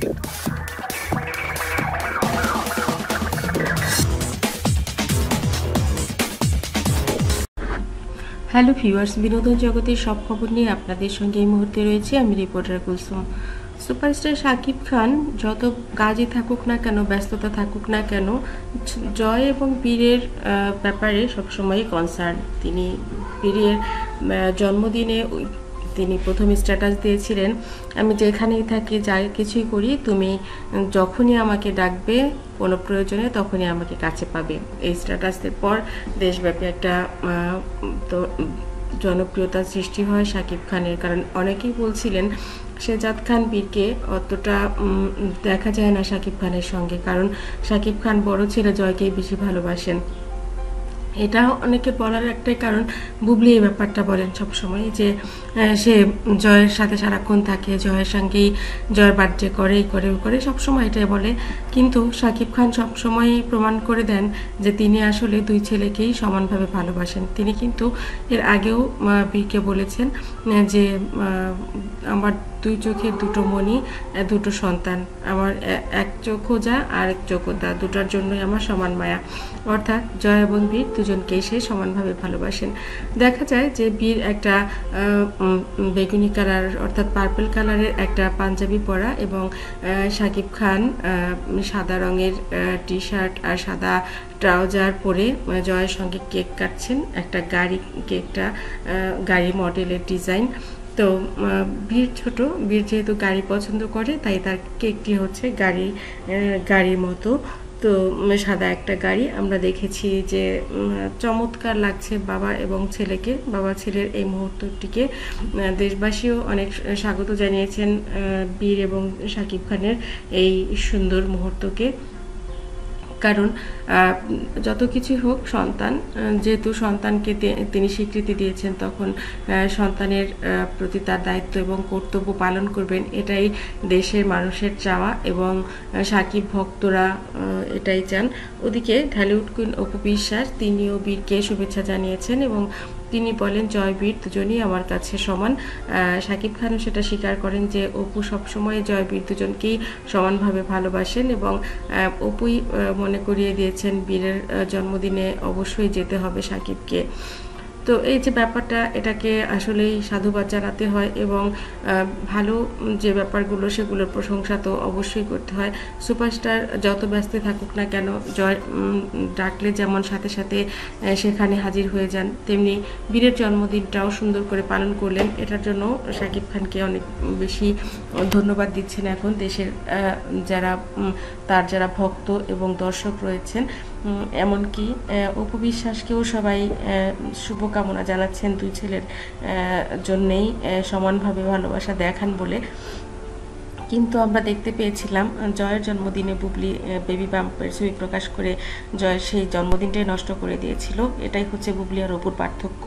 Hello viewers, বিনোদন জগতের সব খবর নিয়ে আপনাদের সঙ্গে এই মুহূর্তে রয়েছে আমি রিপোর্টার কুলসুম। সুপারস্টার শাকিব খান যত কাজে থাকুক না কেন, ব্যস্ততা থাকুক না কেন, জয় এবং বীরের ব্যাপারে সবসময় কনসার্ন। তিনি বীরের জন্মদিনে তিনি প্রথম স্ট্যাটাস দিয়েছিলেন, আমি যেখানেই থাকি যা কিছুই করি, তুমি যখনই আমাকে ডাকবে কোনো প্রয়োজনে তখনই আমাকে কাছে পাবে। এই স্ট্যাটাসের পর দেশব্যাপী একটা জনপ্রিয়তার সৃষ্টি হয় শাকিব খানের। কারণ অনেকেই বলছিলেন শেহজাদ খান বীরকে অতটা দেখা যায় না শাকিব খানের সঙ্গে, কারণ শাকিব খান বড় ছেলে জয়কেই বেশি ভালোবাসেন। এটা অনেকে বলার একটাই কারণ, বুবলি এই ব্যাপারটা বলেন সবসময় যে সে জয়ের সাথে সারাক্ষণ থাকে, জয়ের সঙ্গেই জয়ের বার্থডে করে, এই করে, ওই করে, সবসময় এটাই বলে। কিন্তু শাকিব খান সবসময় প্রমাণ করে দেন যে তিনি আসলে দুই ছেলেকেই সমানভাবে ভালোবাসেন। তিনি কিন্তু এর আগেও বীরকে বলেছেন যে আমার দুই চোখের দুটো মণি, দুটো সন্তান, আমার এক চোখ যা আর এক চোখ দা, দুটার জন্যই আমার সমান মায়া। অর্থাৎ জয় এবং বীর দুজনকেই সে সমানভাবে ভালোবাসেন। দেখা যায় যে বীর একটা বেগুনি কালার অর্থাৎ পার্পল কালারের একটা পাঞ্জাবি পরা এবং শাকিব খান সাদা রঙের টি শার্ট আর সাদা ট্রাউজার পরে জয়ের সঙ্গে কেক কাটছেন। একটা গাড়ি, কেকটা গাড়ি মডেলের ডিজাইন। তো বীর ছোট, বীর যেহেতু গাড়ি পছন্দ করে তাই তার কেকটি হচ্ছে গাড়ির মতো। তো সাদা একটা গাড়ি আমরা দেখেছি যে চমৎকার লাগছে বাবা এবং ছেলেকে, বাবা ছেলের এই মুহূর্তটিকে। দেশবাসীও অনেক স্বাগত জানিয়েছেন বীর এবং শাকিব খানের এই সুন্দর মুহূর্তকে। কারণ যত কিছু হোক সন্তান, যেহেতু সন্তানকে তিনি স্বীকৃতি দিয়েছেন, তখন সন্তানের প্রতি তার দায়িত্ব এবং কর্তব্য পালন করবেন, এটাই দেশের মানুষের চাওয়া এবং শাকিব ভক্তরা এটাই চান। ওদিকে ঢালিউড কুইন অপু বিশ্বাস তিনিও বীরকে শুভেচ্ছা জানিয়েছেন এবং তিনি বলেন জয় বীর দুজনই আমার কাছে সমান। শাকিব খানও সেটা স্বীকার করেন যে অপু সবসময় জয় বীর দুজনকেই সমানভাবে ভালোবাসেন এবং অপুই মনে করিয়ে দিয়েছেন বীরের জন্মদিনে অবশ্যই যেতে হবে শাকিবকে। তো এই যে ব্যাপারটা, এটাকে আসলেই সাধুবাদ জানাতে হয় এবং ভালো যে ব্যাপারগুলো সেগুলোর প্রশংসা তো অবশ্যই করতে হয়। সুপারস্টার যত ব্যস্ত থাকুক না কেন, জয় ডাকলে যেমন সাথে সাথে সেখানে হাজির হয়ে যান, তেমনি বীরের জন্মদিনটাও সুন্দর করে পালন করলেন। এটার জন্য শাকিব খানকে অনেক বেশি ধন্যবাদ দিচ্ছেন এখন দেশের যারা ভক্ত এবং দর্শক রয়েছেন। এমনকি অপু বিশ্বাসকেও সবাই শুভকামনা জানাচ্ছেন দুই ছেলের জন্যেই সমানভাবে ভালোবাসা দেখান বলে। কিন্তু আমরা দেখতে পেয়েছিলাম জয়ের জন্মদিনে বুবলি বেবি বাম্পের ছবি প্রকাশ করে জয়ের সেই জন্মদিনটাই নষ্ট করে দিয়েছিল। এটাই হচ্ছে বুবলি আর অপুর পার্থক্য।